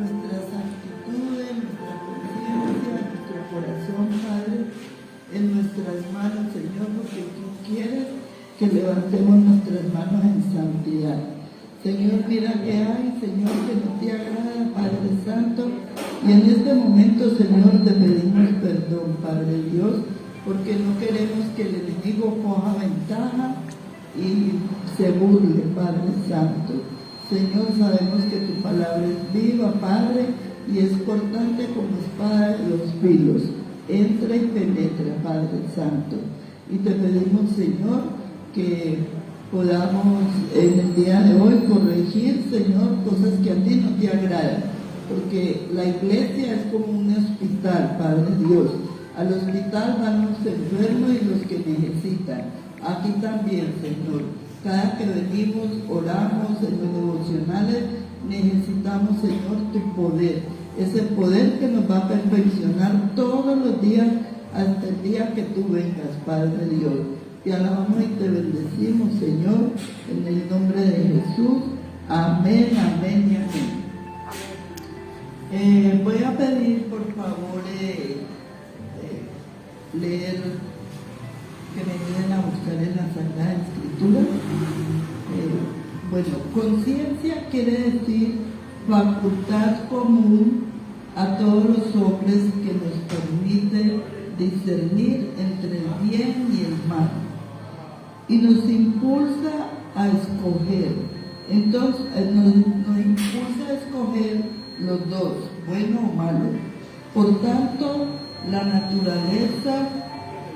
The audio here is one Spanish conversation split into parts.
nuestras actitudes, nuestra conciencia, nuestro corazón, Padre, en nuestras manos, Señor, porque tú quieres que levantemos nuestras manos en santidad. Señor, mira que hay, Señor, que no te agrada, Padre Santo, y en este momento, Señor, te pedimos perdón, Padre Dios, porque no queremos que el enemigo coja ventaja y se burle, Padre Santo. Señor, sabemos que tu palabra es viva, Padre, y es cortante como espada de dos filos. Entra y penetra, Padre Santo. Y te pedimos, Señor, que podamos en el día de hoy corregir, Señor, cosas que a ti no te agradan. Porque la iglesia es como un hospital, Padre Dios. Al hospital van los enfermos y los que necesitan. Aquí también, Señor. Cada que venimos, oramos en los devocionales, necesitamos, Señor, tu poder. Ese poder que nos va a perfeccionar todos los días hasta el día que tú vengas, Padre Dios. Te alabamos y te bendecimos, Señor, en el nombre de Jesús. Amén, amén y amén. Voy a pedir, por favor, leer, que me ayuden a buscar en la Sagrada Escritura. Bueno, conciencia quiere decir facultad común a todos los hombres que nos permite discernir entre el bien y el mal y nos impulsa a escoger. Entonces nos impulsa a escoger los dos, bueno o malo. Por tanto, la naturaleza,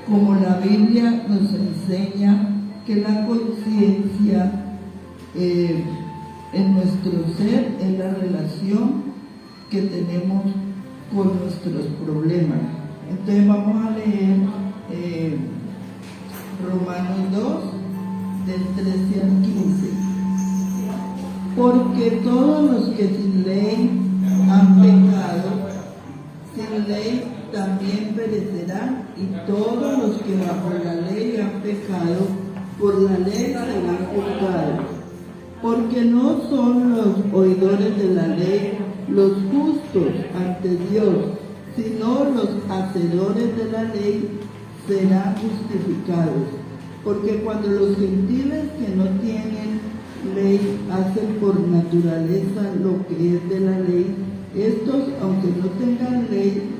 como la Biblia nos enseña, que la conciencia en nuestro ser es la relación que tenemos con nuestros problemas. Entonces vamos a leer Romanos 2, del 13 al 15. Porque todos los que sin ley han pecado, sin ley también perecerán, y todos los que bajo la ley han pecado, por la ley serán juzgados. Porque no son los oidores de la ley los justos ante Dios, sino los hacedores de la ley serán justificados. Porque cuando los gentiles que no tienen ley hacen por naturaleza lo que es de la ley, estos, aunque no tengan ley,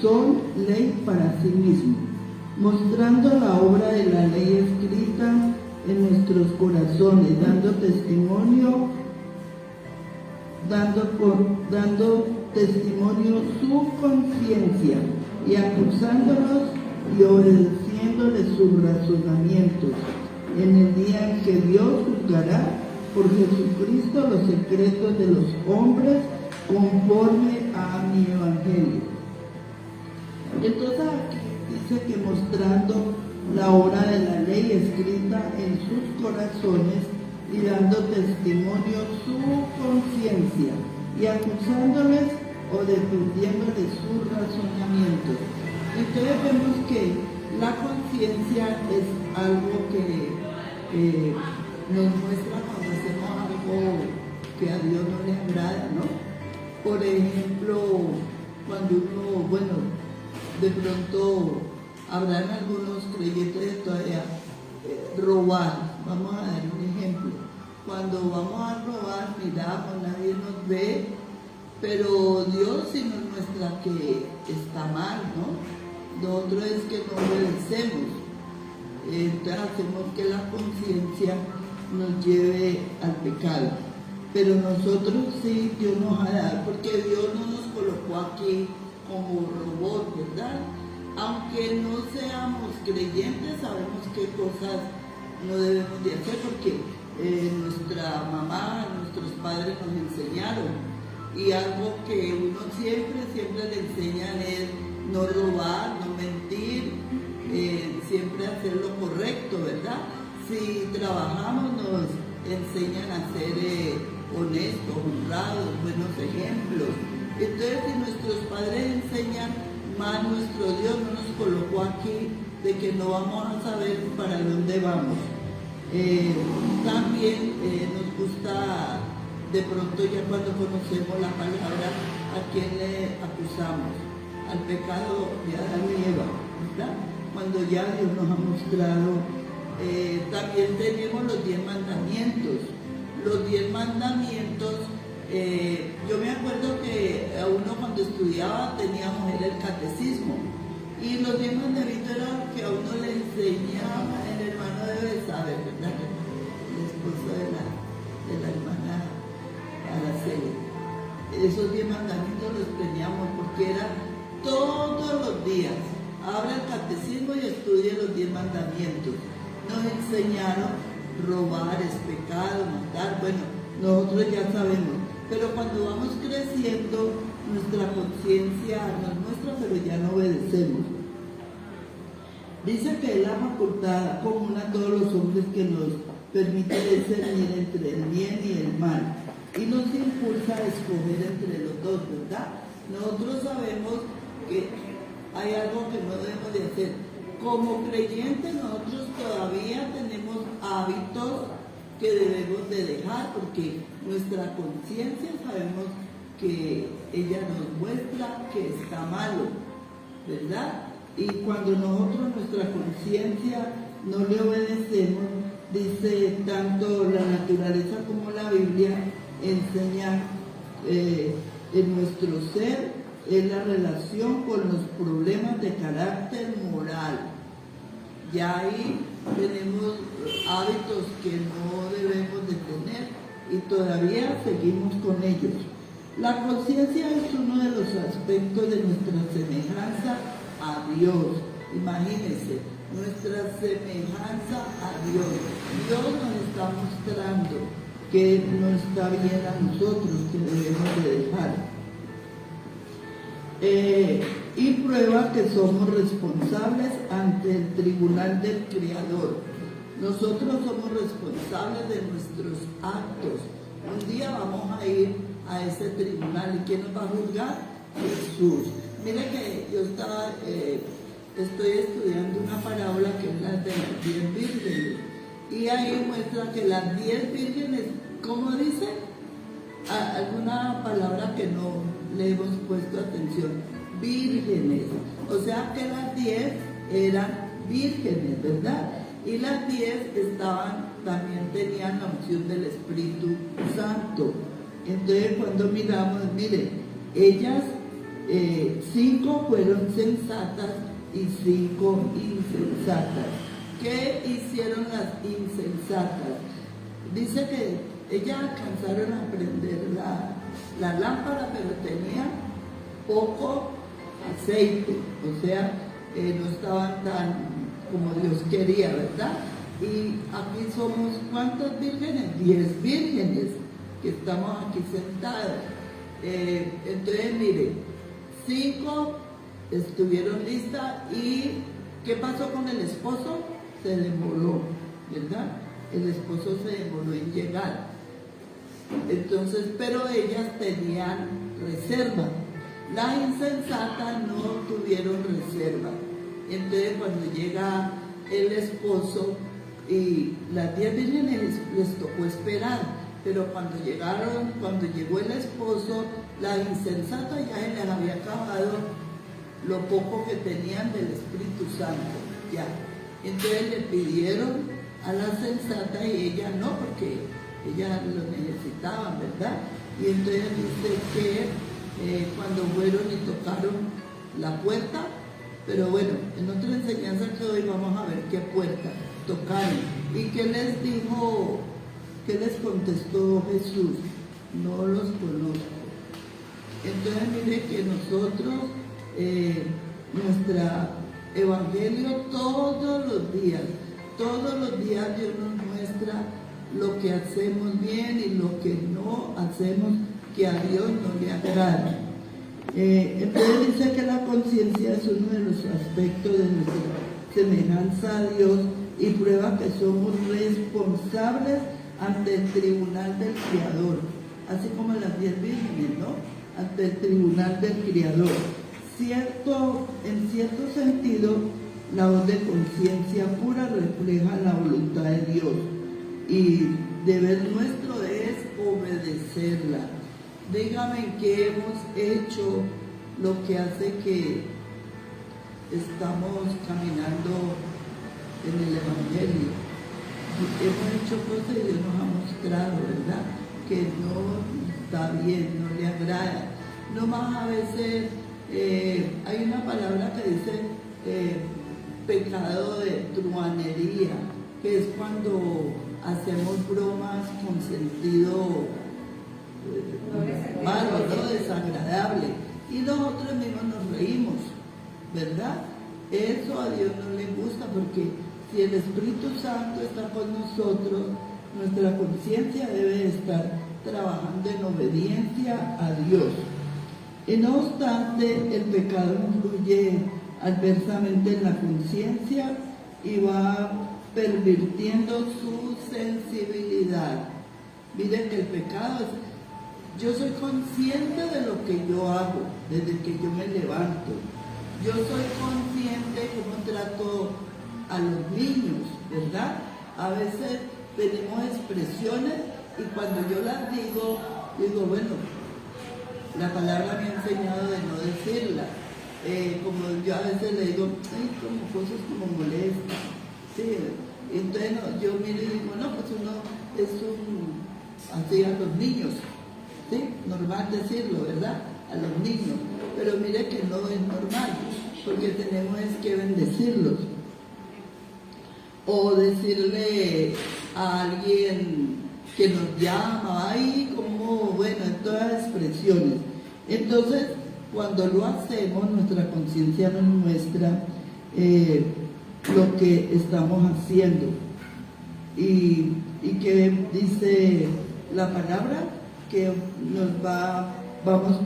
son ley para sí mismos, mostrando la obra de la ley escrita en nuestros corazones, dando testimonio su conciencia, y acusándolos y obedeciéndoles sus razonamientos, en el día en que Dios juzgará por Jesucristo los secretos de los hombres conforme a mi evangelio. Entonces aquí dice que mostrando la obra de la ley escrita en sus corazones y dando testimonio su conciencia, y acusándoles o defendiéndoles sus razonamientos. Entonces vemos que la conciencia es algo que nos muestra cuando hacemos algo que a Dios no le agrada, ¿no? Por ejemplo, cuando uno, de pronto habrán algunos creyentes de todavía robar. Vamos a dar un ejemplo. Cuando vamos a robar, miramos, nadie nos ve, pero Dios sí nos muestra que está mal, ¿no? Lo otro es que no obedecemos. Entonces hacemos que la conciencia nos lleve al pecado. Pero nosotros sí, Dios nos ha dado, porque Dios no nos colocó aquí como robot, ¿verdad? Aunque no seamos creyentes, sabemos qué cosas no debemos de hacer, porque nuestra mamá, nuestros padres nos enseñaron. Y algo que uno siempre le enseñan es no robar, no mentir, siempre hacer lo correcto, ¿verdad? Si trabajamos nos enseñan a ser honestos, honrados, buenos ejemplos. Entonces, si nuestros padres enseñan más, nuestro Dios no nos colocó aquí de que no vamos a saber para dónde vamos. También nos gusta de pronto ya cuando conocemos la palabra, ¿a quién le acusamos? Al pecado de Adán y Eva, ¿verdad? Cuando ya Dios nos ha mostrado, también tenemos los 10 mandamientos. Los 10 mandamientos, yo me acuerdo que a uno cuando estudiaba teníamos el catecismo, y los 10 mandamientos eran que a uno le enseñaba, el hermano debe saber, ¿verdad? El esposo de la hermana Araceli. Esos 10 mandamientos los teníamos porque era todos los días. Abra el catecismo y estudie los 10 mandamientos. Nos enseñaron: robar es pecado, matar, bueno, nosotros ya sabemos. Pero cuando vamos creciendo, nuestra conciencia nos muestra, pero ya no obedecemos. Dice que es la facultad común a todos los hombres que nos permite discernir entre el bien y el mal, y nos impulsa a escoger entre los dos, ¿verdad? Nosotros sabemos que hay algo que no debemos de hacer. Como creyentes, nosotros todavía tenemos hábitos que debemos de dejar, porque nuestra conciencia sabemos que ella nos muestra que está malo, ¿verdad? Y cuando nosotros, nuestra conciencia, no le obedecemos, dice, tanto la naturaleza como la Biblia enseñan en nuestro ser es la relación con los problemas de carácter moral. Ya ahí tenemos hábitos que no debemos de tener y todavía seguimos con ellos. La conciencia es uno de los aspectos de nuestra semejanza a Dios. Imagínense, nuestra semejanza a Dios. Dios nos está mostrando que no está bien a nosotros, que debemos de dejar. Y prueba que somos responsables ante el tribunal del Creador. Nosotros somos responsables de nuestros actos. Un día vamos a ir a ese tribunal, ¿y quién nos va a juzgar? Jesús. Mire que yo estoy estudiando una parábola que es la de las 10 vírgenes, y ahí muestra que las 10 vírgenes, ¿cómo dice? Alguna palabra que no le hemos puesto atención: vírgenes. O sea que las 10 eran vírgenes, ¿verdad? Y las 10 también tenían la unción del Espíritu Santo. Entonces cuando miramos, mire, ellas 5 fueron sensatas y 5 insensatas. ¿Qué hicieron las insensatas? Dice que ellas alcanzaron a prender la lámpara, pero tenían poco aceite, o sea, no estaban tan como Dios quería, ¿verdad? Y aquí somos, ¿cuántas vírgenes? 10 vírgenes que estamos aquí sentados. Entonces, mire, 5 estuvieron listas, y ¿qué pasó con el esposo? Se demoró, ¿verdad? El esposo se demoró en llegar. Entonces, pero ellas tenían reserva. Las insensatas no tuvieron reserva. Entonces, cuando llega el esposo, y las 10 vírgenes les tocó esperar, pero cuando llegó el esposo, las insensatas ya se les había acabado lo poco que tenían del Espíritu Santo, ya. Entonces le pidieron a las sensatas y ellas no, porque ellas lo necesitaban, ¿verdad? Y entonces dice que cuando fueron y tocaron la puerta, pero bueno, en otra enseñanza que hoy vamos a ver qué puerta tocaron. ¿Y qué les dijo? ¿Qué les contestó Jesús? No los conozco. Entonces mire que nosotros, nuestro evangelio todos los días Dios nos muestra lo que hacemos bien y lo que no hacemos que a Dios no le agrada. Entonces dice que la conciencia es uno de los aspectos de nuestra semejanza a Dios y prueba que somos responsables ante el tribunal del Creador, así como las 10 vírgenes, ¿no? Ante el tribunal del Creador. En cierto sentido, la voz de conciencia pura refleja la voluntad de Dios, y deber nuestro es obedecerla. Dígame en qué hemos hecho lo que hace que estamos caminando en el Evangelio. Hemos hecho cosas y Dios nos ha mostrado, ¿verdad?, que no está bien, no le agrada. No más a veces hay una palabra que dice pecado de truanería, que es cuando hacemos bromas con sentido malo, ¿no?, desagradable, y nosotros mismos nos reímos, ¿verdad? Eso a Dios no le gusta, porque si el Espíritu Santo está con nosotros, nuestra conciencia debe estar trabajando en obediencia a Dios. Y no obstante, el pecado influye adversamente en la conciencia y va pervirtiendo su sensibilidad. Miren que el pecado es, yo soy consciente de lo que yo hago desde que yo me levanto. Yo soy consciente de cómo trato a los niños, ¿verdad? A veces tenemos expresiones y cuando yo las digo, bueno, la palabra me ha enseñado de no decirla. Como yo a veces le digo, ay, como cosas como molestas. Sí, entonces yo miro y digo, no, pues uno es así a los niños, ¿sí? Normal decirlo, ¿verdad? A los niños. Pero mire que no es normal, porque tenemos que bendecirlos. O decirle a alguien que nos llama, ahí como, bueno, en todas las expresiones. Entonces, cuando lo hacemos, nuestra conciencia nos muestra lo que estamos haciendo. Y que dice la palabra, que nos vamos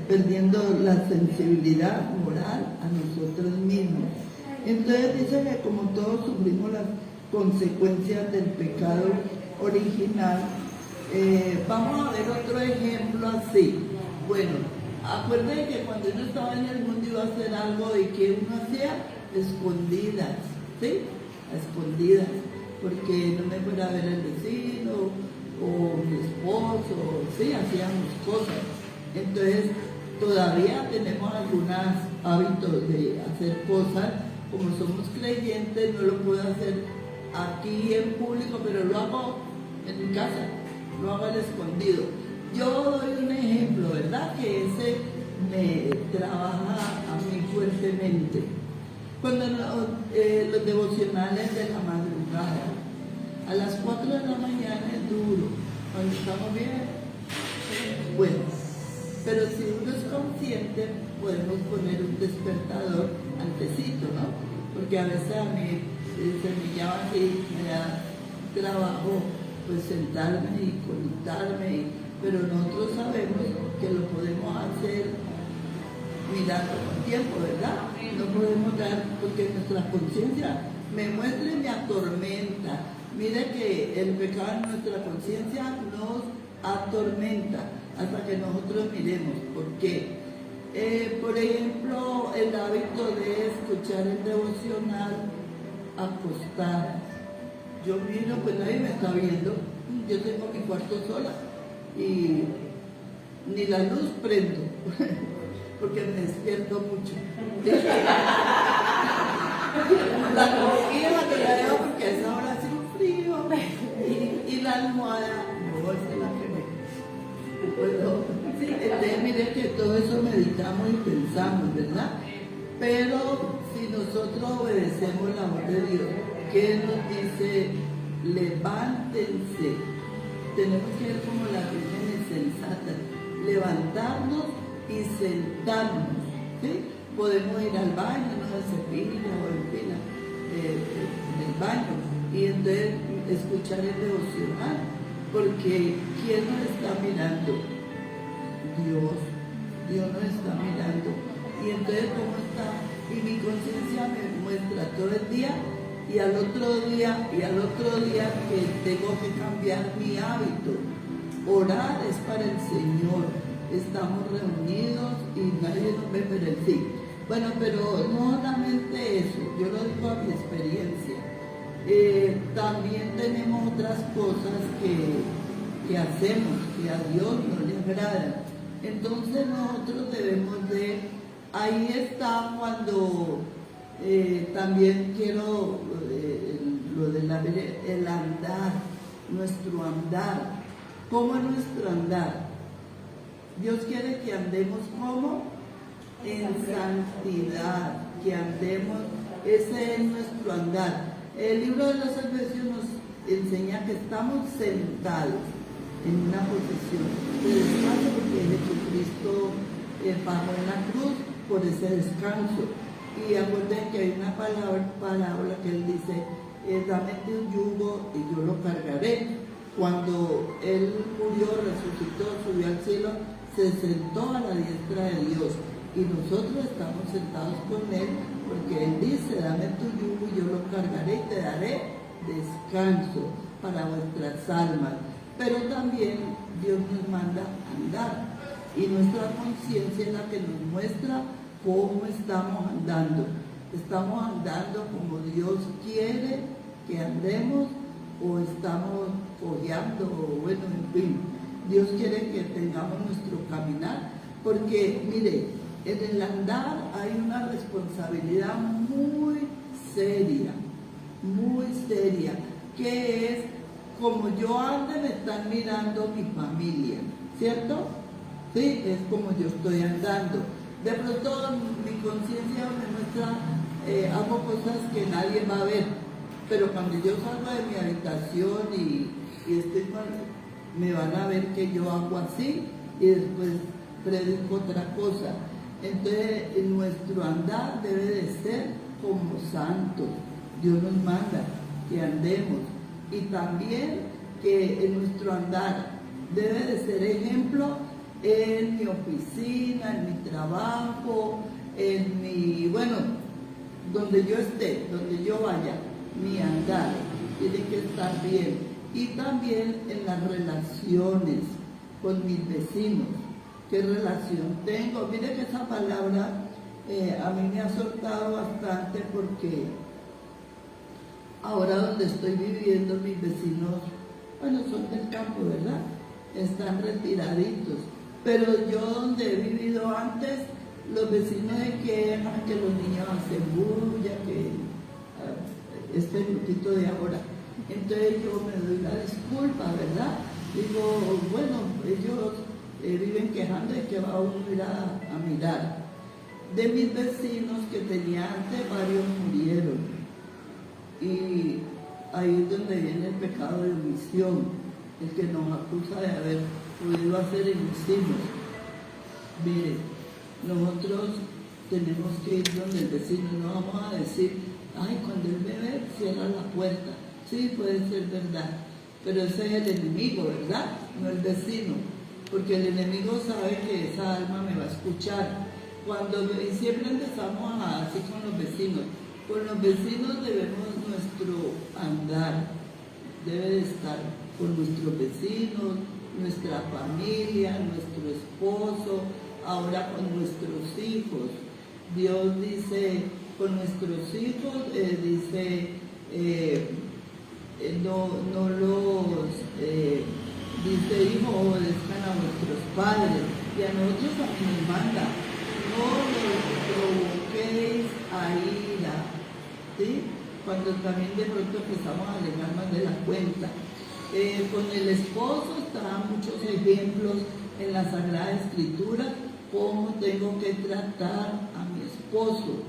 perdiendo la sensibilidad moral a nosotros mismos. Entonces dice que como todos sufrimos las consecuencias del pecado original, vamos a ver otro ejemplo así. Bueno, acuérdense que cuando uno estaba en el mundo iba a hacer algo y que uno hacía escondidas, ¿sí? Escondidas, porque no me fuera a ver el vecino o mi esposo, sí, hacíamos cosas. Entonces, todavía tenemos algunos hábitos de hacer cosas, como somos creyentes, no lo puedo hacer aquí en público, pero lo hago en mi casa, lo hago al escondido. Yo doy un ejemplo, ¿verdad?, que ese me trabaja a mí fuertemente. Cuando los devocionales de la madrugada, a las 4 de la mañana es duro, cuando estamos bien, bueno, pero si uno es consciente, podemos poner un despertador antecito, ¿no? Porque a veces a mí se me llama así, me da trabajo pues sentarme y conectarme, pero nosotros sabemos que lo podemos hacer mirando con tiempo, ¿verdad? No podemos dar, porque nuestra conciencia me muestra y me atormenta. Mire que el pecado en nuestra conciencia nos atormenta hasta que nosotros miremos. ¿Por qué? Por ejemplo, el hábito de escuchar el devocional acostada. Yo miro, pues nadie me está viendo. Yo tengo mi cuarto sola y ni la luz prendo, porque me despierto mucho. La cobija que la dejo porque a esa hora hace un frío y la almohada, no, esa es la que me puedo. Sí, entonces mire que todo eso meditamos y pensamos, ¿verdad? Pero si nosotros obedecemos la voz de Dios, que nos dice, levántense, tenemos que ser como las vírgenes sensatas, levantarnos y sentarnos, ¿sí? Podemos ir al baño, no se cepilla o en el baño, y entonces escuchar el devocional, porque ¿quién nos está mirando? Dios nos está mirando. Y entonces, ¿cómo está? Y mi conciencia me muestra todo el día y al otro día que tengo que cambiar mi hábito. Orar es para el Señor. Estamos reunidos y nadie nos ve, pero Él sí. Bueno, pero no solamente eso, yo lo digo a mi experiencia. también tenemos otras cosas que hacemos, que a Dios no le agradan. Entonces nosotros debemos de, ahí está cuando también quiero lo de el andar, nuestro andar. ¿Cómo es nuestro andar? Dios quiere que andemos como en santidad, que andemos, ese es nuestro andar. El libro de los Efesios nos enseña que estamos sentados en una posición de descanso porque Jesucristo pagó en la cruz por ese descanso. Y acuérdense que hay una parábola que él dice, dame tu yugo y yo lo cargaré. Cuando él murió, resucitó, subió al cielo, se sentó a la diestra de Dios. Y nosotros estamos sentados con él porque él dice, dame tu yugo y yo lo cargaré y te daré descanso para vuestras almas. Pero también Dios nos manda a andar y nuestra conciencia es la que nos muestra cómo estamos andando. ¿Estamos andando como Dios quiere que andemos o estamos cojeando? O bueno, en fin, Dios quiere que tengamos nuestro caminar porque, mire, en el andar hay una responsabilidad muy seria, que es, como yo ande me están mirando mi familia, ¿cierto? Sí, es como yo estoy andando. De pronto mi conciencia me muestra, hago cosas que nadie va a ver, pero cuando yo salgo de mi habitación y estoy me van a ver que yo hago así y después predico otra cosa. Entonces, nuestro andar debe de ser como santos. Dios nos manda que andemos. Y también que en nuestro andar debe de ser ejemplo en mi oficina, en mi trabajo, en mi, bueno, donde yo esté, donde yo vaya, mi andar tiene que estar bien. Y también en las relaciones con mis vecinos. ¿Qué relación tengo? Mire que esa palabra a mí me ha soltado bastante porque ahora donde estoy viviendo mis vecinos, bueno, son del campo, ¿verdad? Están retiraditos. Pero yo donde he vivido antes, los vecinos se quejan que los niños hacen bulla, que este grupito de ahora. Entonces yo me doy la disculpa, ¿verdad? Digo, bueno, ellos viven quejando de que va uno a ir a mirar. De mis vecinos que tenía antes, varios murieron. Y ahí es donde viene el pecado de omisión, el que nos acusa de haber podido hacer y no hicimos. Mire, nosotros tenemos que ir donde el vecino, no vamos a decir, ay, cuando él me ve, cierra la puerta. Sí, puede ser verdad, pero ese es el enemigo, ¿verdad? No el vecino. Porque el enemigo sabe que esa alma me va a escuchar. Y siempre empezamos así con los vecinos. Con los vecinos debemos nuestro andar, debe de estar con nuestros vecinos, nuestra familia, nuestro esposo, ahora con nuestros hijos. Dios dice, con nuestros hijos, dice, no los... dice, hijo, obedezcan a vuestros padres, y a nosotros también nos manda, no los provoquéis a ira, ¿sí? Cuando también de pronto empezamos a alegar más de la cuenta. Con el esposo están muchos ejemplos en la Sagrada Escritura, cómo tengo que tratar a mi esposo,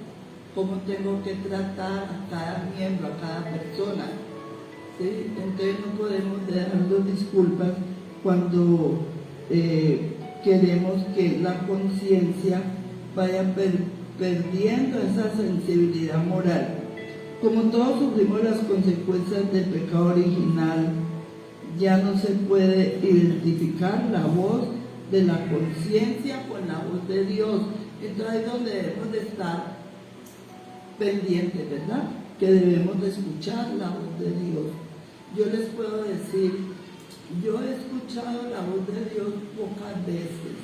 cómo tengo que tratar a cada miembro, a cada persona. ¿Sí? Entonces no podemos darnos disculpas cuando queremos que la conciencia vaya perdiendo esa sensibilidad moral. Como todos sufrimos las consecuencias del pecado original, ya no se puede identificar la voz de la conciencia con la voz de Dios. Entonces ahí es donde debemos de estar pendientes, ¿verdad? Que debemos de escuchar la voz de Dios. Yo les puedo decir, yo he escuchado la voz de Dios pocas veces,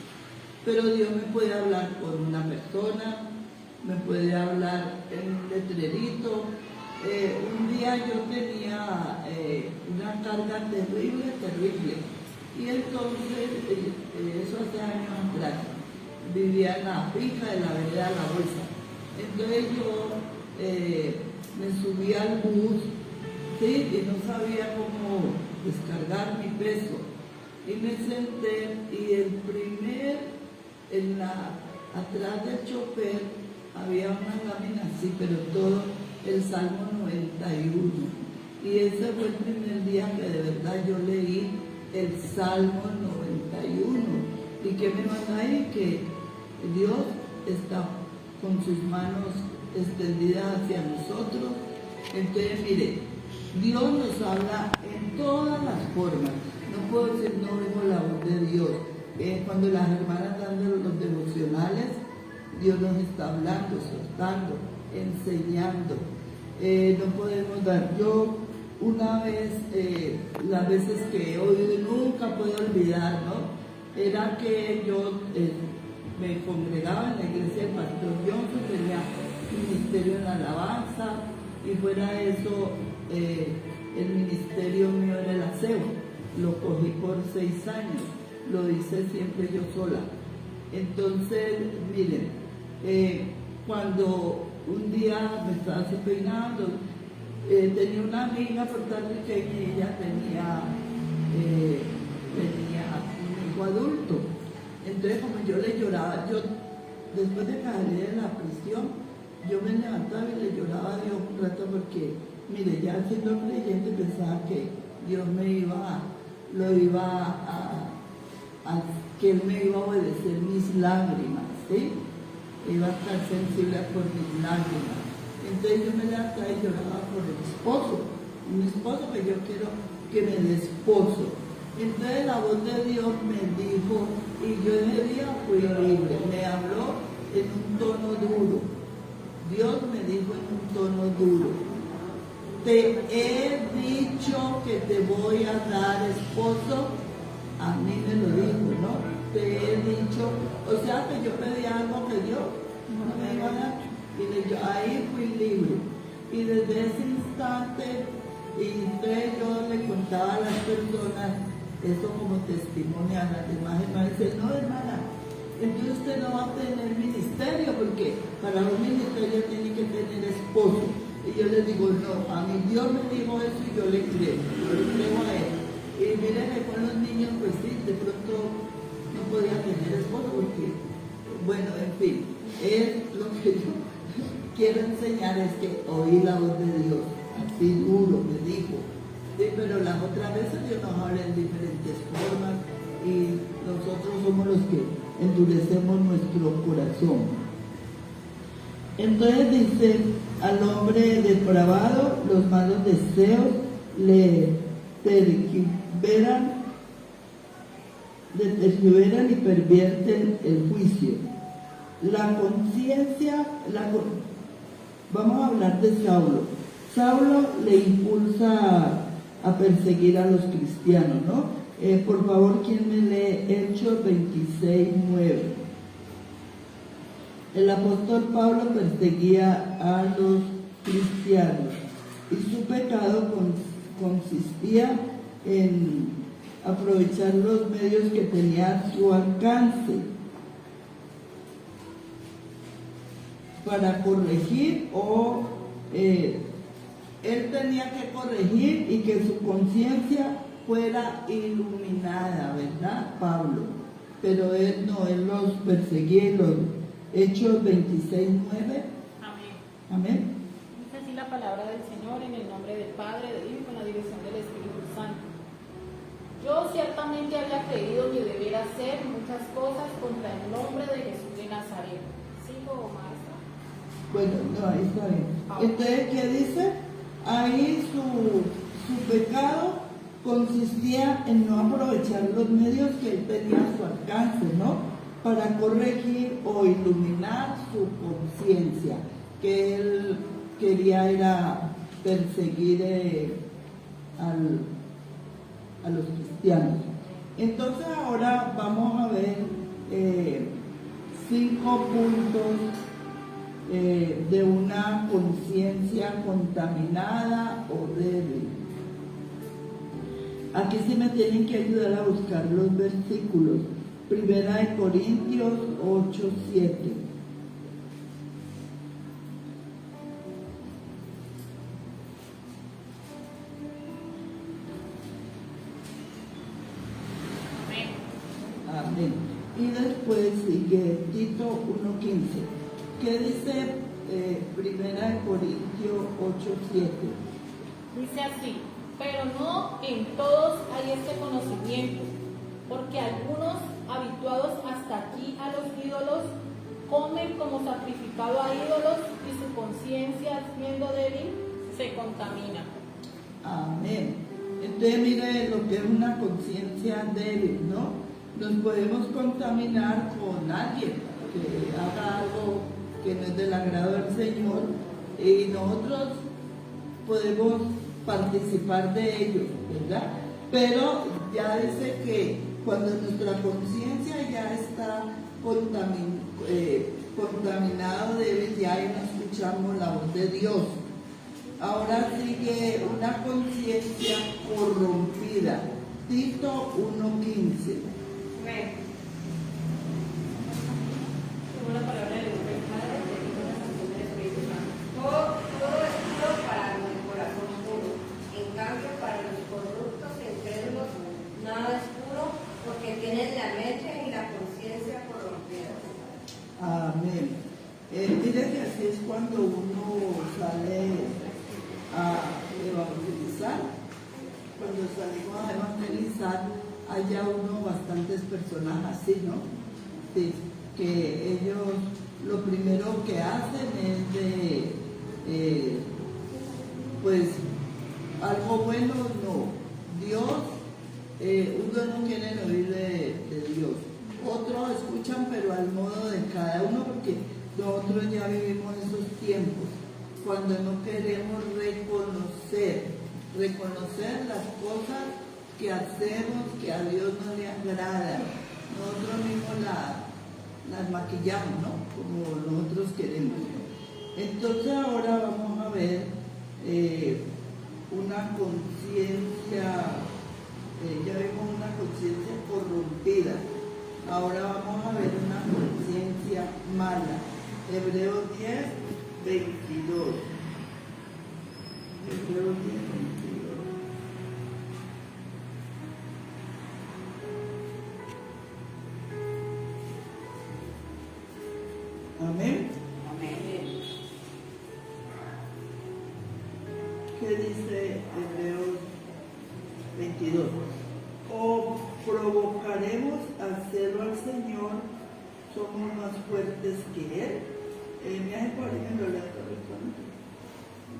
pero Dios me puede hablar por una persona, me puede hablar en un letrerito, un día yo tenía una carga terrible. Y entonces, eso hace años atrás, vivía en la finca de la vereda La Bolsa. Entonces yo me subí al bus, ¿sí? Y no sabía cómo descargar mi peso. Y me senté y atrás del chofer había una lámina así, pero todo el Salmo 91. Y ese fue el primer día que de verdad yo leí el Salmo 91. ¿Y que me manda ahí? Que Dios está con sus manos extendidas hacia nosotros. Entonces, mire, Dios nos habla en todas las formas. No puedo decir no oigo la voz de Dios. Cuando las hermanas dan los devocionales, Dios nos está hablando, soltando, enseñando. No podemos dar. Yo una vez, las veces que he oído y nunca puedo olvidar, ¿no? Era que yo me congregaba en la iglesia del pastor Johnson, tenía ministerio en la alabanza, y fuera de eso, el ministerio mío era el aseo. Lo cogí por 6 años, lo hice siempre yo sola. Entonces, miren, cuando un día me estaba así peinando, tenía una amiga puertorriqueña y ella tenía un hijo adulto. Entonces, como yo le lloraba, después de caer en la prisión, yo me levantaba y le lloraba a Dios un rato porque, mire, ya siendo creyente pensaba que Dios que Él me iba a obedecer mis lágrimas, ¿sí? Iba a estar sensible por mis lágrimas. Entonces yo me levantaba y lloraba por el esposo, mi esposo, que yo quiero que me dé esposo. Entonces la voz de Dios me dijo, y yo ese día fui libre, me habló en un tono duro. Dios me dijo en un tono duro: te he dicho que te voy a dar esposo. A mí me lo dijo, ¿no? Te he dicho, o sea que yo pedí algo que Dios no me iba a dar. Y ahí fui libre. Y desde ese instante, y entonces yo le contaba a las personas eso como testimonio a las demás hermanas. Dice, no, hermana, entonces usted no va a tener ministerio, porque para un ministerio tiene que tener esposo. Y yo les digo, no, a mí Dios me dijo eso y yo le creo a Él. Y miren, con los niños, pues sí, de pronto no podía tener esposo porque, bueno, en fin, es lo que yo quiero enseñar, es que oí la voz de Dios, así duro, me dijo. Sí, pero las otras veces Dios nos habla en diferentes formas y nosotros somos los que endurecemos nuestro corazón. Entonces dice, al hombre depravado, los malos deseos le tergiversan y pervierten el juicio. La conciencia, vamos a hablar de Saulo. Saulo le impulsa a perseguir a los cristianos, ¿no? Por favor, ¿quién me lee Hechos 26:9? El apóstol Pablo perseguía a los cristianos y su pecado consistía en aprovechar los medios que tenía a su alcance para corregir él tenía que corregir y que su conciencia fuera iluminada, ¿verdad, Pablo? Pero él no, él los perseguía y los Hechos 26:9. Amén. Amén. Dice así la palabra del Señor, en el nombre del Padre, del Hijo y con la dirección del Espíritu Santo. Yo ciertamente había creído que debiera hacer muchas cosas contra el nombre de Jesús de Nazaret. ¿Sigo, maestra? Bueno, no, ahí está bien. Entonces, ¿qué dice? Ahí su pecado consistía en no aprovechar los medios que él tenía a su alcance, ¿no? Para corregir o iluminar su conciencia, que él quería era perseguir a los cristianos. Entonces ahora vamos a ver 5 puntos de una conciencia contaminada o débil. Aquí sí me tienen que ayudar a buscar los versículos. Primera de Corintios 8:7. Amén. Y después sigue Tito 1:15. ¿Qué dice Primera de Corintios 8:7? Dice así: pero no en todos hay este conocimiento, porque algunos, habituados hasta aquí a los ídolos, comen como sacrificado a ídolos y su conciencia, siendo débil, se contamina. Amén. Entonces mire lo que es una conciencia débil, ¿no? Nos podemos contaminar con alguien que haga algo que no es del agrado del Señor y nosotros podemos participar de ello, ¿verdad? Pero ya dice que cuando nuestra conciencia ya está contaminado, débil, ya ahí no escuchamos la voz de Dios. Ahora sigue una conciencia corrompida. Tito 1:15. Según la palabra de Dios, todo es puro para el corazón puro. En cambio, para los corruptos e incrédulos, nada es puro, porque tienen la mente y la conciencia corrompidas. Amén. Mire que así es cuando uno sale a evangelizar. Cuando salimos a evangelizar, haya uno bastantes personas así, ¿no? Sí, que ellos lo primero que hacen es de, pues, algo bueno, no. Dios, uno no quiere oír de Dios. Otros escuchan, pero al modo de cada uno, porque nosotros ya vivimos esos tiempos, cuando no queremos reconocer las cosas que hacemos, que a Dios no le agradan. Nosotros mismos las maquillamos, ¿no? Como nosotros queremos. Entonces ahora vamos a ver una conciencia, ya vemos una conciencia corrompida. Ahora vamos a ver una conciencia mala. Hebreos 10:22. Hebreos 10:22. Amén. Amén. ¿Qué dice Hebreos 22? O provocaremos a hacerlo al Señor, somos más fuertes que Él. Me hace por ejemplo la traducción.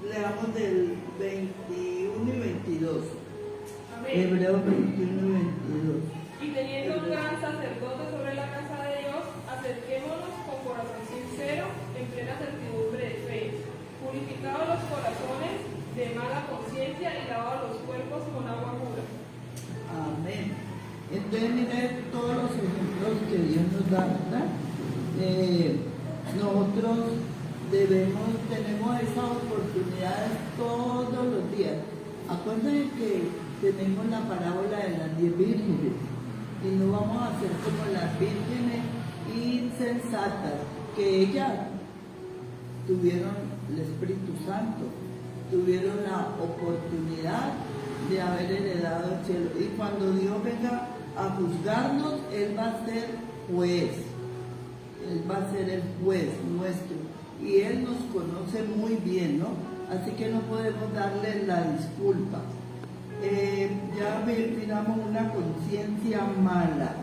Leamos del 21 y 22. amén. Hebreos 21 y 22. Y teniendo un gran sacerdote sobre la casa de Dios, acerquémonos con corazón sincero, en plena certidumbre de fe, purificados los corazones de mala conciencia y lavados los cuerpos con agua pura. Amén. Entonces, miren todos los ejemplos que Dios nos da, ¿verdad? Nosotros tenemos esas oportunidades todos los días. Acuérdense que tenemos la parábola de las 10 vírgenes y no vamos a ser como las vírgenes insensatas, que ellas tuvieron el Espíritu Santo, tuvieron la oportunidad de haber heredado el cielo. Y cuando Dios venga a juzgarnos, Él va a ser juez. Él va a ser el juez nuestro. Y Él nos conoce muy bien, ¿no? Así que no podemos darle la disculpa. Ya miramos una conciencia mala.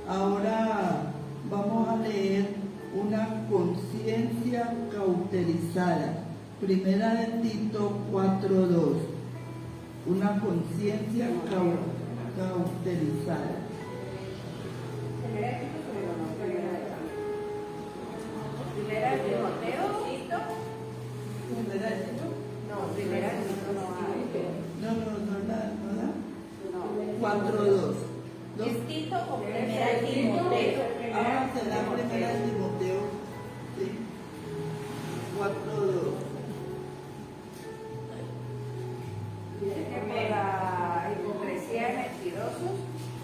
Ahora vamos a leer una conciencia cauterizada. Primera de Tito 4:2. Una conciencia cauterizada. Primera de Timoteo, ¿listo? ¿Primera de Tito? No, primera de Timoteo no hay. No. 4:2. ¿Es Tito o primera de Timoteo? Será primera de Timoteo. Sí. todo. Dice que por la hipocresía de mentirosos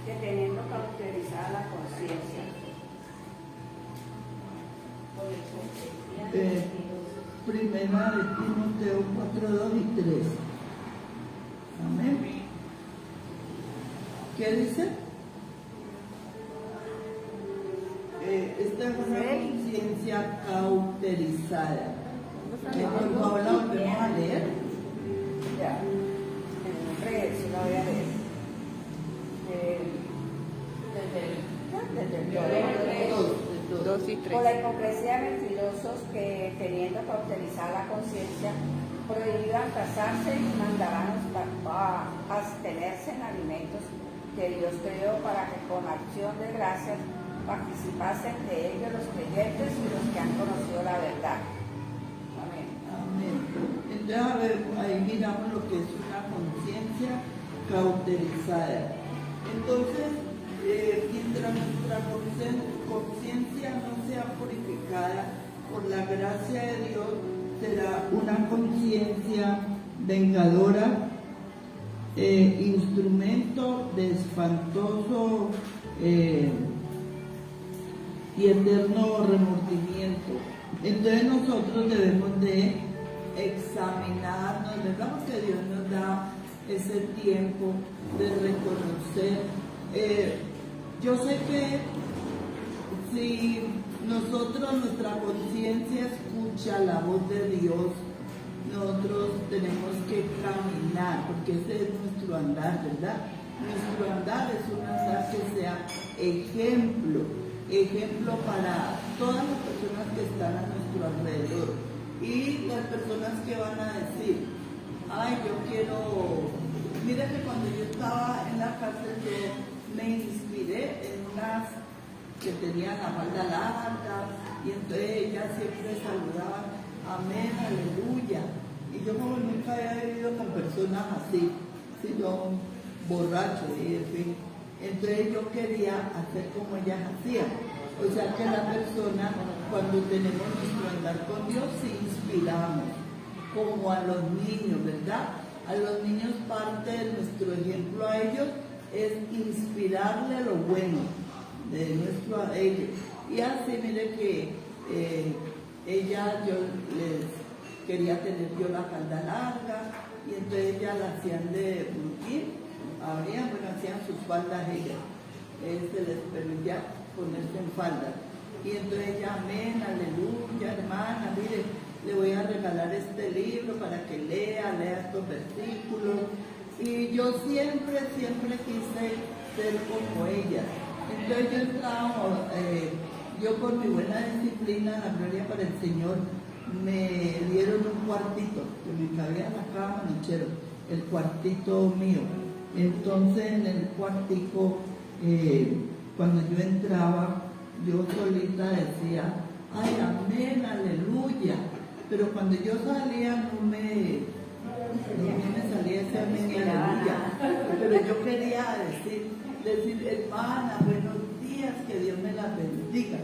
que teniendo cauterizada la conciencia. Primera de Timoteo 4:2 y 3. Amén. ¿Qué dice? Esta es una conciencia cauterizada. Por favor, la volvemos a leer. Ya, en nombre de Jesús la voy a leer. Desde el 2 y 3. Por la hipocresía de mentirosos que teniendo cauterizada la conciencia, prohibirán casarse y mandarán a abstenerse en alimentos que Dios creó para que con acción de gracias participasen de ellos los creyentes y los que han conocido la verdad. Amén. Amén. Entonces, a ver, ahí miramos lo que es una conciencia cauterizada. Entonces, mientras nuestra conciencia no sea purificada por la gracia de Dios, será una conciencia vengadora, instrumento de espantoso y eterno remordimiento. Entonces nosotros debemos de examinarnos, ¿verdad? Porque Dios nos da ese tiempo de reconocer. Yo sé que si nosotros, nuestra conciencia escucha la voz de Dios, nosotros tenemos que caminar, porque ese es nuestro andar, ¿verdad? Nuestro andar es un andar que sea ejemplo para todas las personas que están a nuestro alrededor y las personas que van a decir, ay, yo quiero, mira que cuando yo estaba en la cárcel yo me inspiré en unas que tenían la falda larga y entonces ellas siempre saludaban, amén, aleluya, y yo como nunca había vivido con personas así, sino borrachos y en fin. Entonces yo quería hacer como ellas hacían. O sea que la persona, cuando tenemos nuestro andar con Dios, sí inspiramos, como a los niños, ¿verdad? A los niños parte de nuestro ejemplo a ellos es inspirarle lo bueno de nuestro a ellos. Y así mire que yo les quería tener yo la falda larga y entonces ellas la hacían de brutín. Hacían sus faldas ellas, se les permitía ponerse en falda. Y entonces ella, amén, aleluya, hermana, mire, le voy a regalar este libro para que lea estos versículos. Y yo siempre quise ser como ella. Entonces yo estaba, yo por mi buena disciplina, la gloria para el Señor, me dieron un cuartito, que me cabía en la cama, nochero, el cuartito mío. Entonces en el cuartico, cuando yo entraba, yo solita decía, ay, amén, aleluya. Pero cuando yo salía no me salía ese amén y aleluya. Pero yo quería decir, hermana, buenos días, que Dios me la bendiga.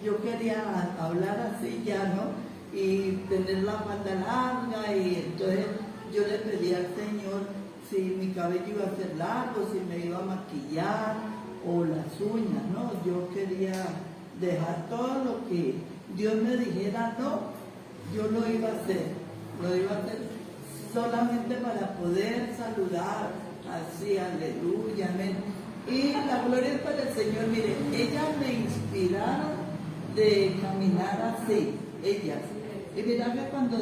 Yo quería hablar así ya, ¿no? Y tener la falda larga y entonces yo le pedía al Señor si mi cabello iba a ser largo, si me iba a maquillar o las uñas, ¿no? Yo quería dejar todo lo que Dios me dijera, no, yo lo iba a hacer solamente para poder saludar, así, aleluya, amén. Y la gloria es para el Señor, mire, ellas me inspiraron de caminar así, ellas. Y mira que cuando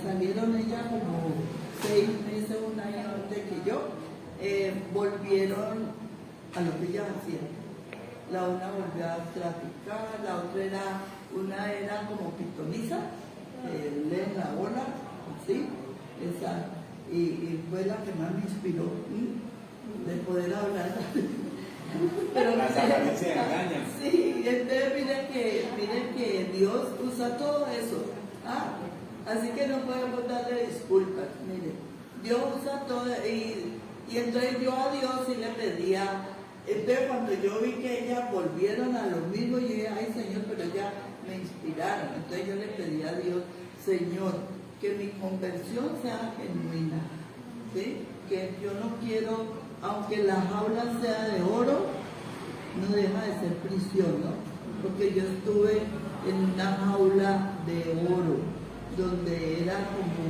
salieron ellas como 6 meses, un año antes que yo, volvieron a lo que ellas hacían. La una volvió a traficar, la otra una era como pitoniza, leen la ola, ¿sí? Esa, y fue la que más me inspiró de poder hablar. Pero las apariencias engañan. Sí, entonces miren que Dios usa todo eso. ¿Ah? Así que no podemos darle disculpas, mire, Dios usa todo y entonces yo a Dios sí le pedía. Entonces cuando yo vi que ellas volvieron a lo mismo, yo dije, ay Señor, pero ya me inspiraron. Entonces yo le pedí a Dios, Señor, que mi conversión sea genuina, ¿sí? Que yo no quiero, aunque la jaula sea de oro, no deja de ser prisión, ¿no? Porque yo estuve en una jaula de oro, donde era como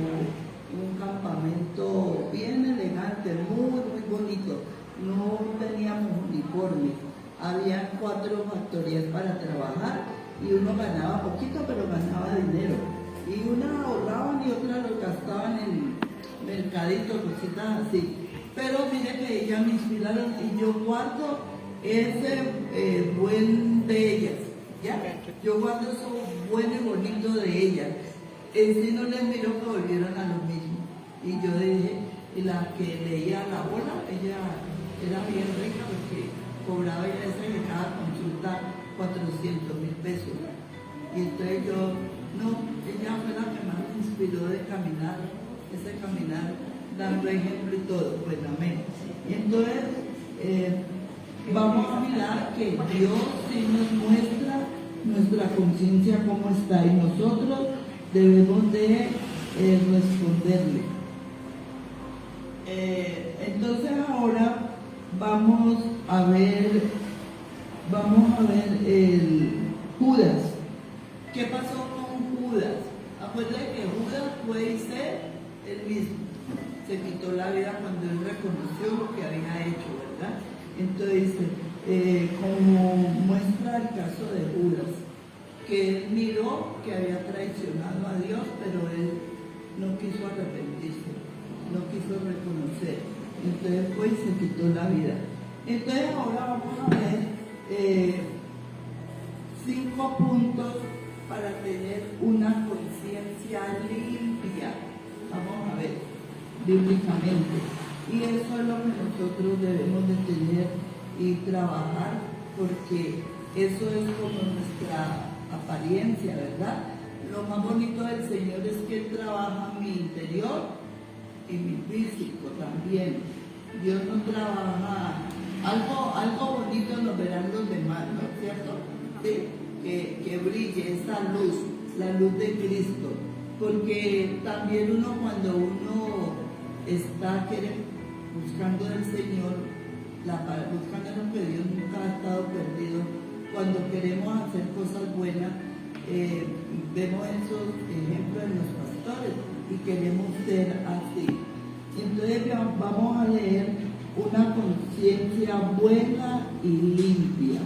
un campamento bien elegante, muy bonito. No teníamos uniformes, había 4 factorías para trabajar y uno ganaba poquito, pero ganaba dinero. Y una ahorraban y otra lo gastaban en mercaditos, cositas así. Pero mire que ellas me inspiraron y yo guardo ese buen de ellas, ¿ya? Yo guardo eso bueno y bonito de ellas. En sí no les miro que volvieron a lo mismo. Y yo dije, y la que leía la bola, ella era bien rica porque cobraba ella esa de cada consulta 400.000 pesos. Y entonces yo, no, ella fue la que más me inspiró de caminar, ese caminar dando ejemplo y todo, pues amén. Y entonces vamos a mirar que Dios sí nos muestra nuestra conciencia cómo está y nosotros debemos de responderle. Entonces ahora vamos a ver el Judas. ¿Qué pasó con Judas? Acuérdense que Judas puede ser el mismo. Se quitó la vida cuando él reconoció lo que había hecho, ¿verdad? Entonces, como muestra el caso de Judas, que él miró que había traicionado a Dios, pero él no quiso arrepentirse, no quiso reconocer. Entonces, pues se quitó la vida. Entonces, ahora vamos a ver 5 puntos para tener una conciencia limpia. Vamos a ver, bíblicamente. Y eso es lo que nosotros debemos de tener y trabajar, porque eso es como nuestra apariencia, ¿verdad? Lo más bonito del Señor es que Él trabaja mi interior y mi físico también. Dios no trabaja, algo bonito nos verán los demás, ¿no es cierto? ¿Sí? Que brille esa luz, la luz de Cristo, porque también uno cuando uno está buscando del Señor, buscando lo que Dios nunca ha estado perdido, cuando queremos hacer cosas buenas, vemos esos ejemplos en los pastores y queremos ser así. Entonces vamos a leer una conciencia buena y limpia.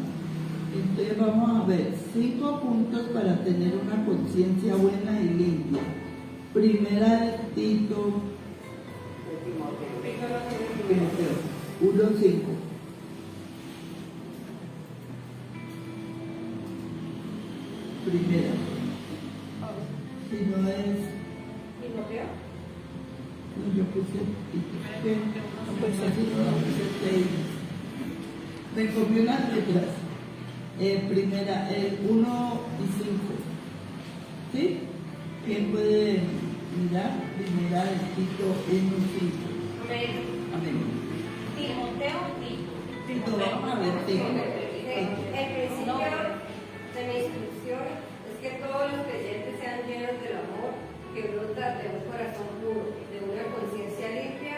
Entonces vamos a ver 5 puntos para tener una conciencia buena y limpia. Primera de Tito 1:5. Primera. Si no es... ¿Timoteo? No, yo puse Tito. Pues así no puse Tito. Me copió unas letras. Primera, 1 y 5. ¿Sí? ¿Quién puede mirar? Primera de Tito 1:5. Amén. Amén. Timoteo, Tito, vamos a ver Tito. El principio de mi instrucción es que todos los creyentes sean llenos del amor que brota de un corazón puro, de una conciencia limpia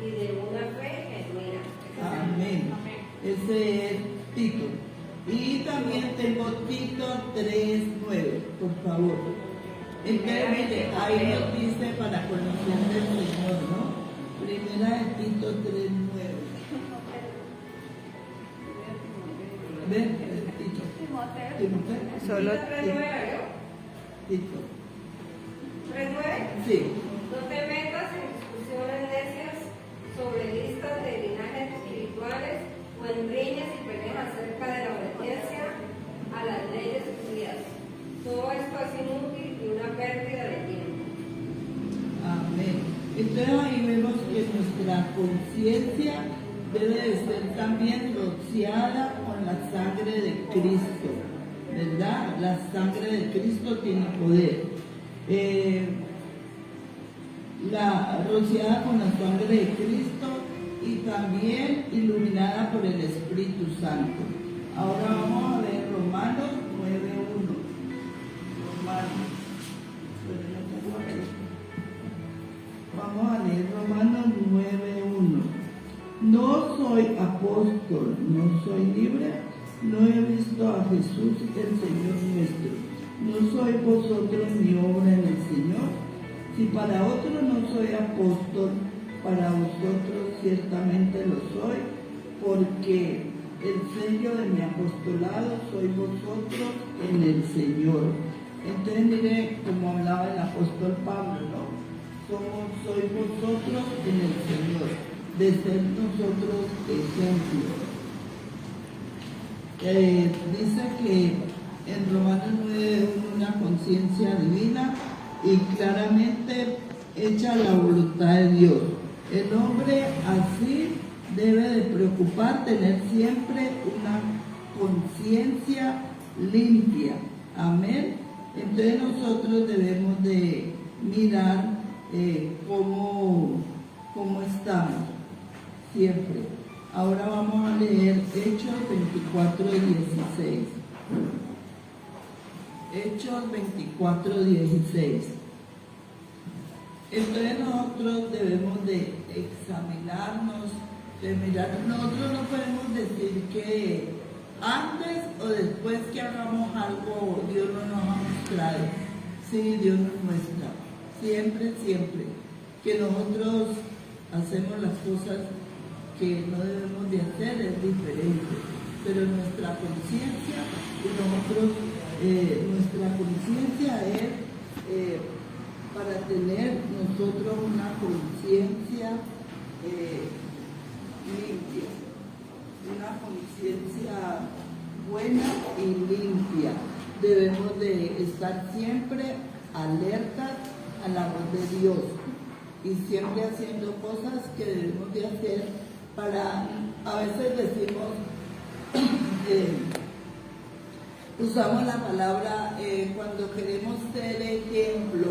y de una fe genuina. Amén. Ese es Tito. Y también tengo Tito 3:9, por favor. Entonces, mire, ahí nos dice para conocer del Señor, ¿no? Primera de Tito 3:9. ¿Ven? Tito. Timoteo. Solo Tito. 3:9. 3:9. Sí. No te metas en discusiones necias sobre listas de linajes espirituales o en riñas y peleas acerca de la obediencia a las leyes judías. Todo esto es inútil y una pérdida de tiempo. Amén. Entonces ahí vemos que nuestra conciencia debe de ser también rociada con la sangre de Cristo, ¿verdad? La sangre de Cristo tiene poder. Rociada con la sangre de Cristo y también iluminada por el Espíritu Santo. Ahora vamos a ver Romanos 9:1. Romanos. apóstol no soy libre, no he visto a Jesús el Señor nuestro. ¿No sois vosotros mi obra en el Señor? Si para otro no soy apóstol, para vosotros ciertamente lo soy, porque el sello de mi apostolado sois vosotros en el Señor. Entonces mire como hablaba el apóstol Pablo, ¿no? Sois vosotros en el Señor, de ser nosotros ejemplos. Dice que en Romanos 9 una conciencia divina y claramente hecha la voluntad de Dios. El hombre así debe de preocupar, tener siempre una conciencia limpia. Amén. Entonces nosotros debemos de mirar cómo estamos siempre. Ahora vamos a leer Hechos 24:16. Hechos 24:16. Entonces nosotros debemos de examinarnos, de mirar. Nosotros no podemos decir que antes o después que hagamos algo Dios no nos ha mostrado. Sí, Dios nos muestra. Siempre, siempre. Que nosotros hacemos las cosas que no debemos de hacer es diferente. Pero nuestra conciencia y nosotros, nuestra conciencia es para tener nosotros una conciencia limpia, una conciencia buena y limpia. Debemos de estar siempre alertas a la voz de Dios y siempre haciendo cosas que debemos de hacer para, a veces decimos, usamos la palabra cuando queremos ser ejemplo.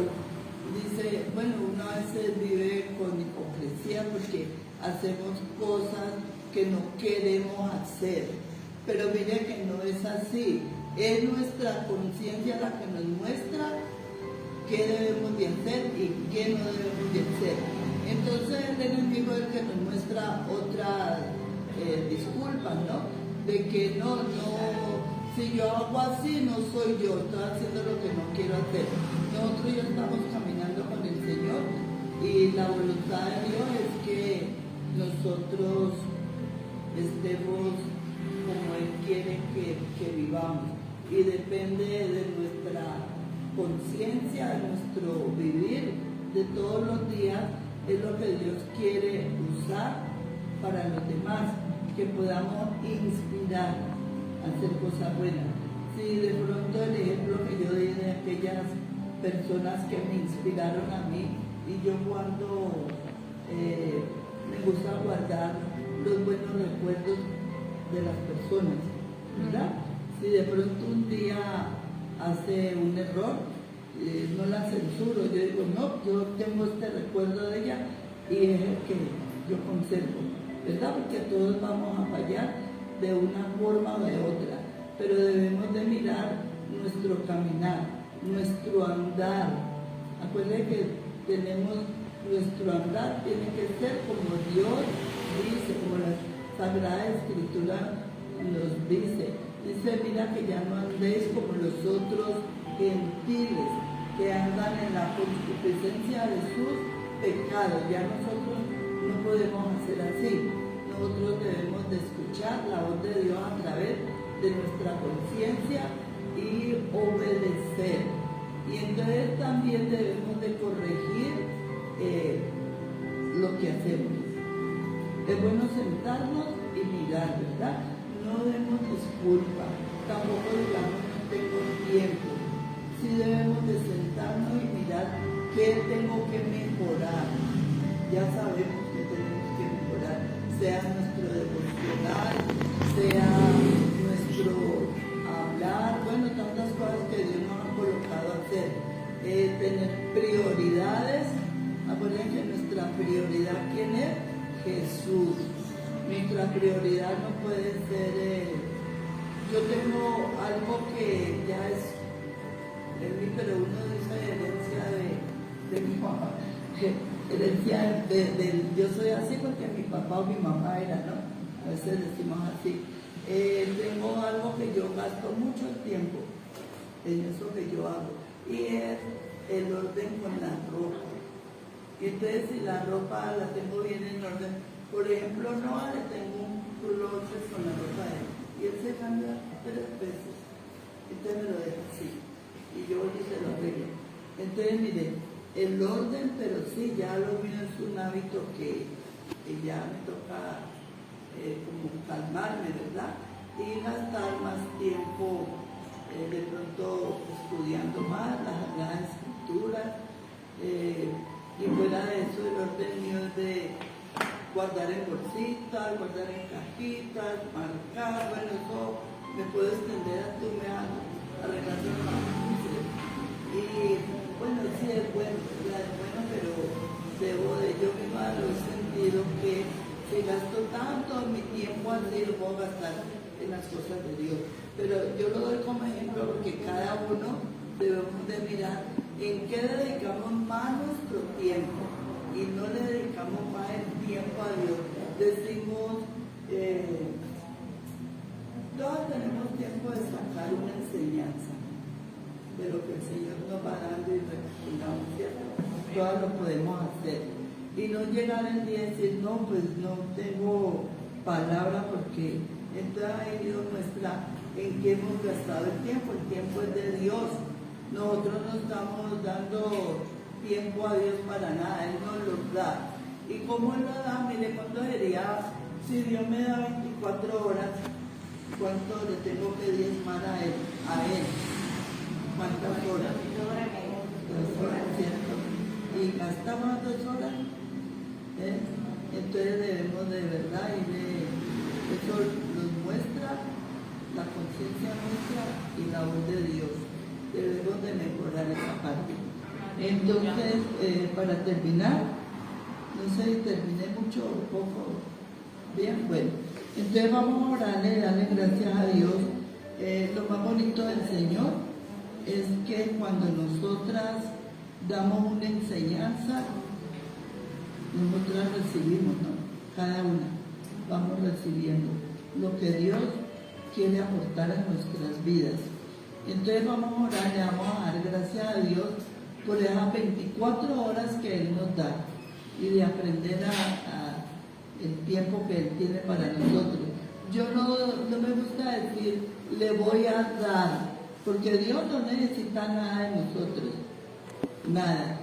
Dice, bueno, uno a veces vive con hipocresía porque hacemos cosas que no queremos hacer. Pero mire que no es así. Es nuestra conciencia la que nos muestra qué debemos de hacer y qué no debemos de hacer. Entonces el enemigo es el que nos muestra otras disculpas, ¿no? De que no, si yo hago así no soy yo, estoy haciendo lo que no quiero hacer. Nosotros ya estamos caminando con el Señor y la voluntad de Dios es que nosotros estemos como Él quiere que vivamos y depende de nuestra conciencia, de nuestro vivir de todos los días, es lo que Dios quiere usar para los demás, que podamos inspirar a hacer cosas buenas. Si de pronto el ejemplo que yo di de aquellas personas que me inspiraron a mí, y yo cuando me gusta guardar los buenos recuerdos de las personas, ¿verdad? Si de pronto un día hace un error, no la censuro, yo digo, no, yo tengo este recuerdo de ella y es el que yo conservo, ¿verdad? Porque todos vamos a fallar de una forma o de otra, pero debemos de mirar nuestro caminar, nuestro andar. Acuérdense que tenemos nuestro andar, tiene que ser como Dios dice, como la Sagrada Escritura nos dice. Dice, mira que ya no andéis como los otros gentiles que andan en la concupiscencia de sus pecados. Ya nosotros no podemos hacer así. Nosotros debemos de escuchar la voz de Dios a través de nuestra conciencia y obedecer. Y entonces también debemos de corregir lo que hacemos. Es bueno sentarnos y mirar, ¿verdad? No demos disculpa, tampoco digamos no tengo tiempo. Sí debemos de sentarnos y mirar qué tengo que mejorar. Ya sabemos que tenemos que mejorar, sea nuestro devocional, sea nuestro hablar, bueno, tantas cosas que Dios nos ha colocado a hacer. Tener prioridades. Acuérdense que nuestra prioridad, ¿quién es? Jesús. Nuestra prioridad no puede ser, yo tengo algo que ya es en mí, pero uno dice herencia de mi papá, herencia yo soy así porque mi papá o mi mamá era, ¿no? A veces decimos así. Tengo algo que yo gasto mucho tiempo en eso que yo hago, y es el orden con la ropa. Y entonces, si la ropa la tengo bien en orden, por ejemplo, Noah le tengo un closet con la ropa de él, y él se cambia 3 veces, entonces me lo deja así, y yo voy y se lo arreglo. Entonces, mire, el orden, pero sí, ya lo mío es un hábito que ya me toca como calmarme, ¿verdad? Y gastar más tiempo de pronto estudiando más las Sagradas Escrituras. Y fuera de eso, el orden mío es de guardar en bolsitas, guardar en cajitas, marcar. Bueno, eso me puedo extender a tu arreglando más. Y bueno, sí es bueno, pero yo misma lo he sentido que si gasto tanto mi tiempo así, lo puedo gastar en las cosas de Dios. Pero yo lo doy como ejemplo porque cada uno debemos de mirar en qué dedicamos más nuestro tiempo y no le dedicamos más el tiempo a Dios. Decimos, todos tenemos tiempo de sacar una enseñanza de lo que el Señor nos va dando y recomendamos, ¿cierto? Todos lo podemos hacer. Y no llegar el día y decir, no, pues no tengo palabra, porque entonces ahí Dios muestra en qué hemos gastado el tiempo es de Dios. Nosotros no estamos dando tiempo a Dios para nada, Él nos lo da. ¿Y cómo Él lo da? Mire, ¿cuánto sería? Si Dios me da 24 horas, ¿cuánto le tengo que diezmar a Él? ¿Cuántas horas? 2 horas, ¿cierto? Y gastamos 2 horas. Entonces debemos de verdad, eso nos muestra la conciencia nuestra y la voz de Dios. Debemos de mejorar esa parte. Entonces, para terminar, no sé si terminé mucho o poco. Bien, bueno. Entonces vamos a orarle, darle gracias a Dios. Lo más bonito del Señor es que cuando nosotras damos una enseñanza, nosotras recibimos, ¿no? Cada una vamos recibiendo lo que Dios quiere aportar en nuestras vidas. Entonces vamos a orar, le vamos a dar gracias a Dios por esas 24 horas que Él nos da y de aprender el tiempo que Él tiene para nosotros. Yo no me gusta decir, le voy a dar, porque Dios no necesita nada de nosotros, nada.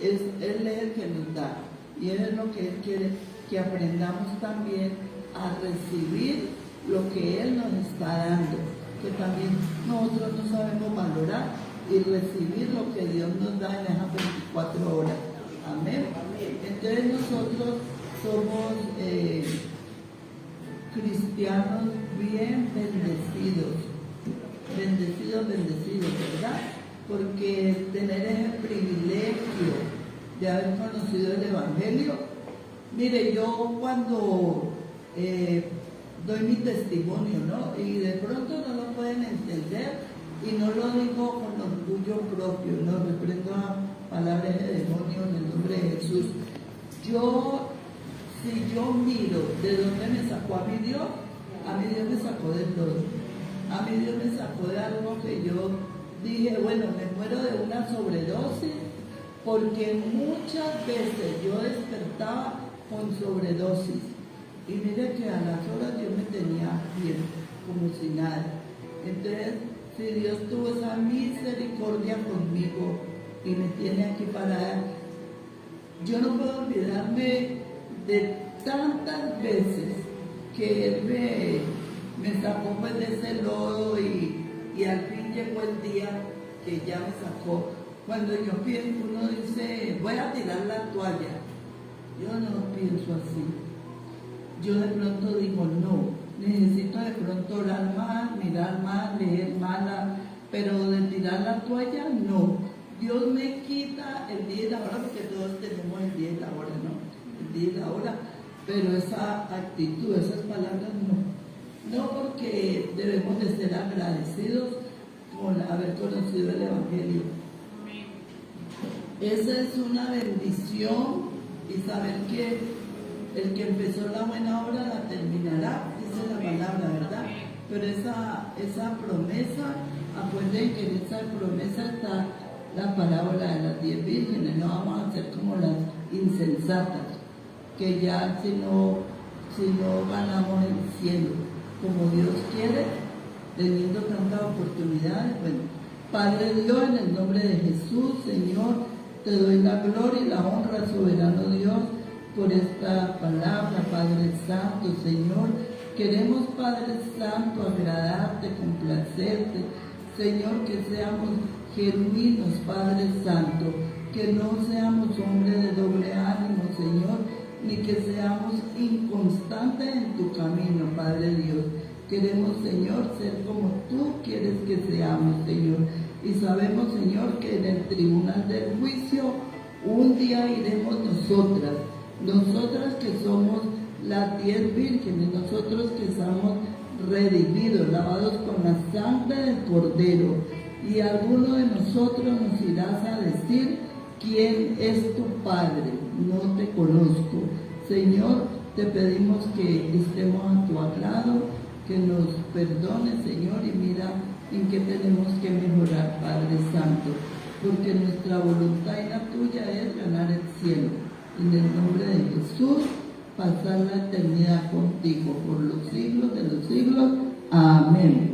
Él es el que nos da, y Él es lo que Él quiere, que aprendamos también a recibir lo que Él nos está dando, que también nosotros no sabemos valorar y recibir lo que Dios nos da en esas 24 horas. Amén. Entonces nosotros somos cristianos bien bendecidos, ¿verdad? Porque tener ese privilegio de haber conocido el Evangelio. Mire, yo cuando doy mi testimonio, ¿no? Y de pronto no lo pueden entender y no lo digo con orgullo propio, no reprendo a palabras de demonio en el nombre de Jesús. Si yo miro de dónde me sacó a mi Dios me sacó del lodo. A mí Dios me sacó de algo que yo dije, bueno, me muero de una sobredosis, porque muchas veces yo despertaba con sobredosis. Y mire que a las horas Dios me tenía bien, como si nada. Entonces, si Dios tuvo esa misericordia conmigo y me tiene aquí parada, yo no puedo olvidarme de tantas veces que Él me sacó pues de ese lodo y al fin llegó el día que ya me sacó. Cuando yo pienso, uno dice, voy a tirar la toalla. Yo no pienso así. Yo de pronto digo, no, necesito de pronto orar más, mirar más, leer más, pero de tirar la toalla, no. Dios me quita el día y la hora, porque todos tenemos el día y la hora, ¿no? El día y la hora, pero esa actitud, esas palabras, no. No, porque debemos de ser agradecidos por haber conocido el Evangelio. Esa es una bendición, y saber que el que empezó la buena obra la terminará, dice la palabra, ¿verdad? Pero esa promesa, acuérdense que en esa promesa está la parábola de las 10 vírgenes. No vamos a ser como las insensatas, que ya si no ganamos el cielo como Dios quiere, teniendo tantas oportunidades. Bueno, Padre Dios, en el nombre de Jesús, Señor, te doy la gloria y la honra, soberano Dios, por esta palabra, Padre Santo, Señor. Queremos, Padre Santo, agradarte, complacerte, Señor, que seamos genuinos, Padre Santo, que no seamos hombres de doble ánimo, Señor, ni que seamos inconstantes en tu camino, Padre Dios. Queremos, Señor, ser como tú quieres que seamos, Señor. Y sabemos, Señor, que en el tribunal del juicio un día iremos nosotras que somos las 10 vírgenes, nosotros que somos redimidos, lavados con la sangre del Cordero. Y alguno de nosotros nos irás a decir: ¿quién es tu Padre? No te conozco. Señor, te pedimos que estemos a tu agrado, que nos perdones, Señor, y mira en qué tenemos que mejorar, Padre Santo, porque nuestra voluntad y la tuya es ganar el cielo. En el nombre de Jesús, pasar la eternidad contigo por los siglos de los siglos. Amén.